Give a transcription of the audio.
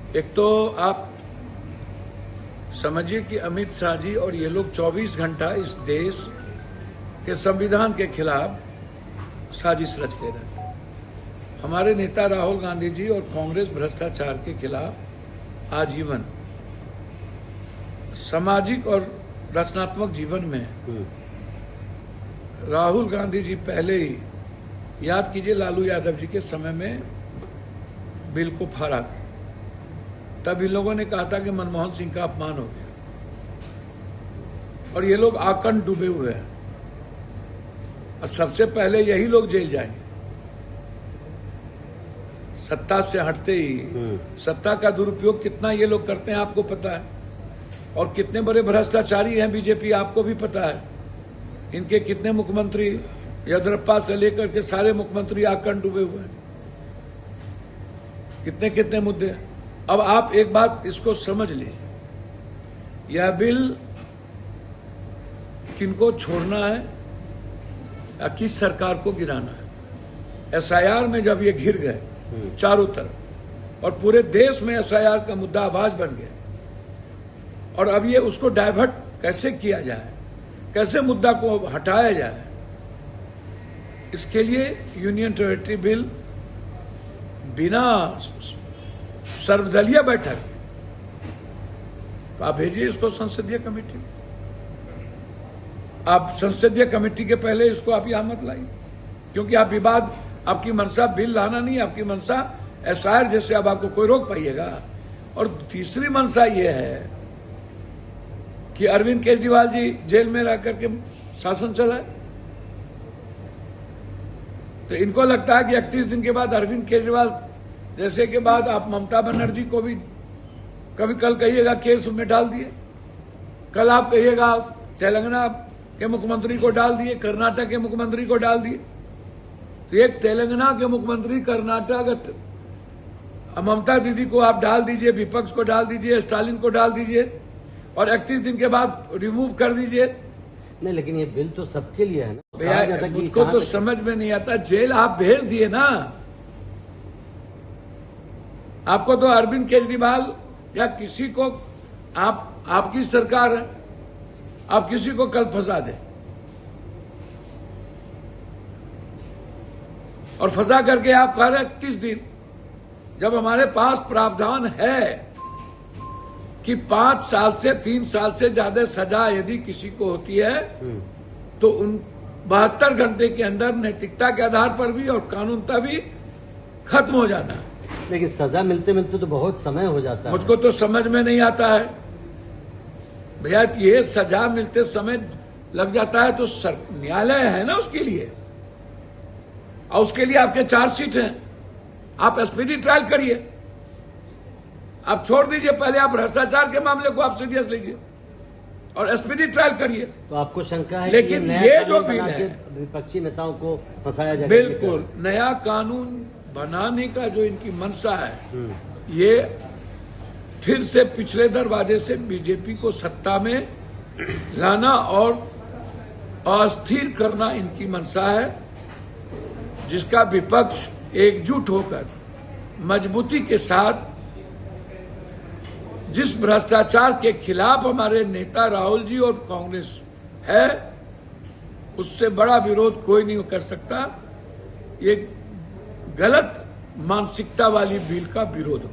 एक तो आप समझिए कि अमित शाह जी और ये लोग 24 घंटा इस देश के संविधान के खिलाफ साजिश रचते रहते हैं। हमारे नेता राहुल गांधी जी और कांग्रेस भ्रष्टाचार के खिलाफ आजीवन सामाजिक और रचनात्मक जीवन में राहुल गांधी जी पहले ही, याद कीजिए लालू यादव जी के समय में बिल को फाड़ा, तब इन लोगों ने कहा था कि मनमोहन सिंह का अपमान हो गया और ये लोग आकंठ डूबे हुए हैं और सबसे पहले यही लोग जेल जाएंगे। सत्ता से हटते ही सत्ता का दुरुपयोग कितना ये लोग करते हैं आपको पता है, और कितने बड़े भ्रष्टाचारी हैं बीजेपी आपको भी पता है। इनके कितने मुख्यमंत्री, येदियुरप्पा से लेकर के सारे मुख्यमंत्री आकंठ डूबे हुए हैं, कितने कितने मुद्दे। अब आप एक बात इसको समझ लीजिए, यह बिल किनको छोड़ना है या किस सरकार को गिराना है। एसआईआर में जब ये घिर गए चारों तरफ और पूरे देश में एसआईआर का मुद्दा आवाज बन गया, और अब ये उसको डाइवर्ट कैसे किया जाए, कैसे मुद्दा को हटाया जाए, इसके लिए यूनियन टेरिटरी बिल बिना सर्वदलीय बैठक तो आप भेजिए इसको संसदीय कमेटी। आप संसदीय कमेटी के पहले इसको आप यहां मत लाइए, क्योंकि आप विवाद, आपकी मंशा बिल लाना नहीं, आपकी मंशा एसआईआर जैसे अब आपको कोई रोक पाइएगा। और तीसरी मंशा ये है कि अरविंद केजरीवाल जी जेल में रह करके शासन चलाए, तो इनको लगता है कि 31 दिन के बाद अरविंद केजरीवाल जैसे के बाद आप ममता बनर्जी को भी कभी कल कहिएगा केस में डाल दिए, कल आप कहिएगा तेलंगाना के मुख्यमंत्री को डाल दिए, कर्नाटक के मुख्यमंत्री को डाल दिए। तो एक तेलंगाना के मुख्यमंत्री, कर्नाटक ममता दीदी को आप डाल दीजिए, विपक्ष को डाल दीजिए, स्टालिन को डाल दीजिए और 31 दिन के बाद रिमूव कर दीजिए। नहीं, लेकिन ये बिल तो सबके लिए है ना भैया, मुझको तो समझ में नहीं आता। जेल आप भेज दिए ना, आपको तो अरविंद केजरीवाल या किसी को, आपकी सरकार है, आप किसी को कल फंसा दे और फंसा करके आप कह रहे 31 दिन, जब हमारे पास प्रावधान है कि 5 साल से 3 साल से ज्यादा सजा यदि किसी को होती है तो उन 72 घंटे के अंदर नैतिकता के आधार पर भी और कानूनता भी खत्म हो जाना है। लेकिन सजा मिलते मिलते तो बहुत समय हो जाता है। मुझको तो समझ में नहीं आता है भैया, ये सजा मिलते समय लग जाता है तो न्यायालय है ना उसके लिए, और उसके लिए आपके चार्जशीट हैं। आप स्पीडी ट्रायल करिए, आप छोड़ दीजिए, पहले आप भ्रष्टाचार के मामले को आप सीरियस लीजिए और स्पीडी ट्रायल करिए। तो आपको शंका है लेकिन कि ये जो बिल है विपक्षी नेताओं को फंसाया जाएगा? बिल्कुल नया कानून बनाने का जो इनकी मंशा है, ये फिर से पिछले दरवाजे से बीजेपी को सत्ता में लाना और अस्थिर करना इनकी मंशा है, जिसका विपक्ष एकजुट होकर मजबूती के साथ जिस भ्रष्टाचार के खिलाफ हमारे नेता राहुल जी और कांग्रेस है, उससे बड़ा विरोध कोई नहीं कर सकता। ये गलत मानसिकता वाली बिल का विरोध हो।